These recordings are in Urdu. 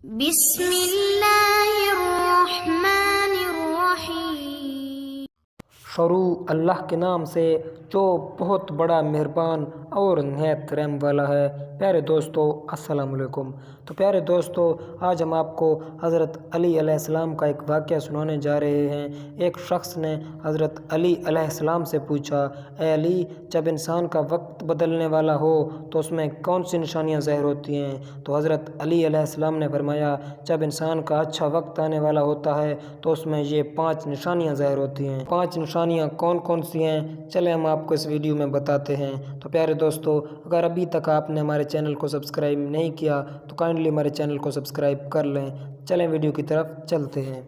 بسم اللہ الرحمن الرحیم۔ شروع اللہ کے نام سے جو بہت بڑا مہربان اور نہایت رحم والا ہے۔ پیارے دوستو السلام علیکم۔ تو پیارے دوستو، آج ہم آپ کو حضرت علی علیہ السلام کا ایک واقعہ سنانے جا رہے ہیں۔ ایک شخص نے حضرت علی علیہ السلام سے پوچھا، اے علی، جب انسان کا وقت بدلنے والا ہو تو اس میں کون سی نشانیاں ظاہر ہوتی ہیں؟ تو حضرت علی علیہ السلام نے فرمایا، جب انسان کا اچھا وقت آنے والا ہوتا ہے تو اس میں یہ 5 نشانیاں ظاہر ہوتی ہیں۔ 5 نشانیاں کون کون سی ہیں، چلیں ہم آپ کو اس ویڈیو میں بتاتے ہیں۔ تو پیارے دوستو، اگر ابھی تک آپ نے ہمارے چینل کو سبسکرائب نہیں کیا تو کائنڈلی ہمارے چینل کو سبسکرائب کر لیں۔ چلیں ویڈیو کی طرف چلتے ہیں۔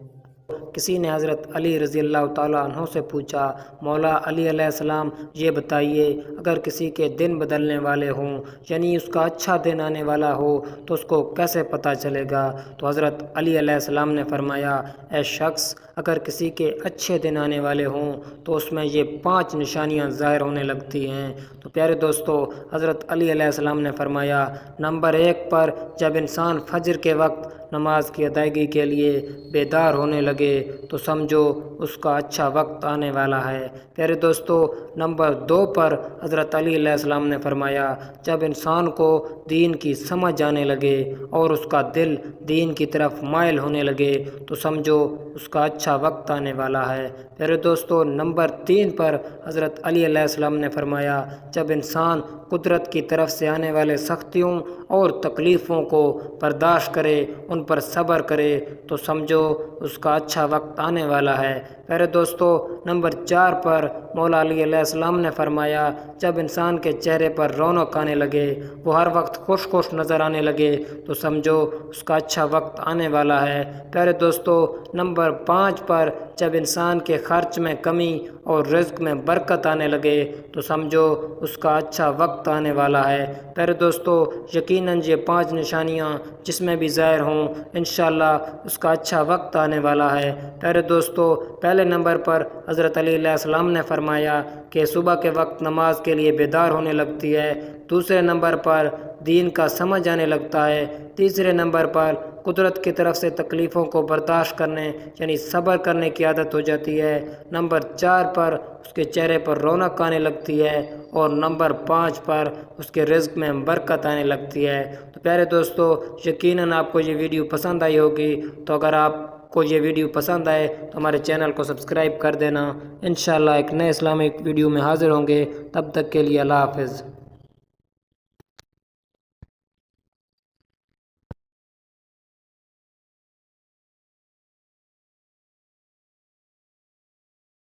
کسی نے حضرت علی رضی اللہ تعالیٰ عنہ سے پوچھا، مولا علی علیہ السلام، یہ بتائیے، اگر کسی کے دن بدلنے والے ہوں، یعنی اس کا اچھا دن آنے والا ہو، تو اس کو کیسے پتہ چلے گا؟ تو حضرت علی علیہ السلام نے فرمایا، اے شخص، اگر کسی کے اچھے دن آنے والے ہوں تو اس میں یہ 5 نشانیاں ظاہر ہونے لگتی ہیں۔ تو پیارے دوستو، حضرت علی علیہ السلام نے فرمایا، نمبر 1 پر جب انسان فجر کے وقت نماز کی ادائیگی کے لیے بیدار ہونے لگے تو سمجھو اس کا اچھا وقت آنے والا ہے۔ پیارے دوستو، نمبر 2 پر حضرت علی علیہ السلام نے فرمایا، جب انسان کو دین کی سمجھ آنے لگے اور اس کا دل دین کی طرف مائل ہونے لگے تو سمجھو اس کا اچھا وقت آنے والا ہے۔ پیارے دوستو، نمبر 3 پر حضرت علی علیہ السلام نے فرمایا، جب انسان قدرت کی طرف سے آنے والے سختیوں اور تکلیفوں کو برداشت کرے، ان پر صبر کرے تو سمجھو اس کا اچھا وقت آنے والا ہے۔ پیارے دوستو، نمبر 4 پر مولا علی علیہ السلام نے فرمایا، جب انسان کے چہرے پر رونق آنے لگے، وہ ہر وقت خوش خوش نظر آنے لگے تو سمجھو اس کا اچھا وقت آنے والا ہے۔ پیارے دوستو، نمبر 5 پر جب انسان کے خرچ میں کمی اور رزق میں برکت آنے لگے تو سمجھو اس کا اچھا وقت آنے والا ہے۔ پیارے دوستو، یقیناً یہ 5 نشانیاں جس میں بھی ظاہر ہوں، انشاءاللہ اس کا اچھا وقت آنے والا ہے۔ پیارے دوستو، پہلے نمبر پر حضرت علی علیہ السلام نے فرمایا کہ صبح کے وقت نماز کے لیے بیدار ہونے لگتی ہے۔ دوسرے نمبر پر دین کا سمجھ آنے لگتا ہے۔ تیسرے نمبر پر قدرت کی طرف سے تکلیفوں کو برداشت کرنے یعنی صبر کرنے کی عادت ہو جاتی ہے۔ نمبر 4 پر اس کے چہرے پر رونق آنے لگتی ہے، اور نمبر 5 پر اس کے رزق میں برکت آنے لگتی ہے۔ تو پیارے دوستو، یقیناً آپ کو یہ ویڈیو پسند آئی ہوگی، تو اگر آپ کو یہ ویڈیو پسند آئے تو ہمارے چینل کو سبسکرائب کر دینا۔ انشاءاللہ ایک نئے اسلامک ویڈیو میں حاضر ہوں گے، تب تک کے لیے اللہ حافظ۔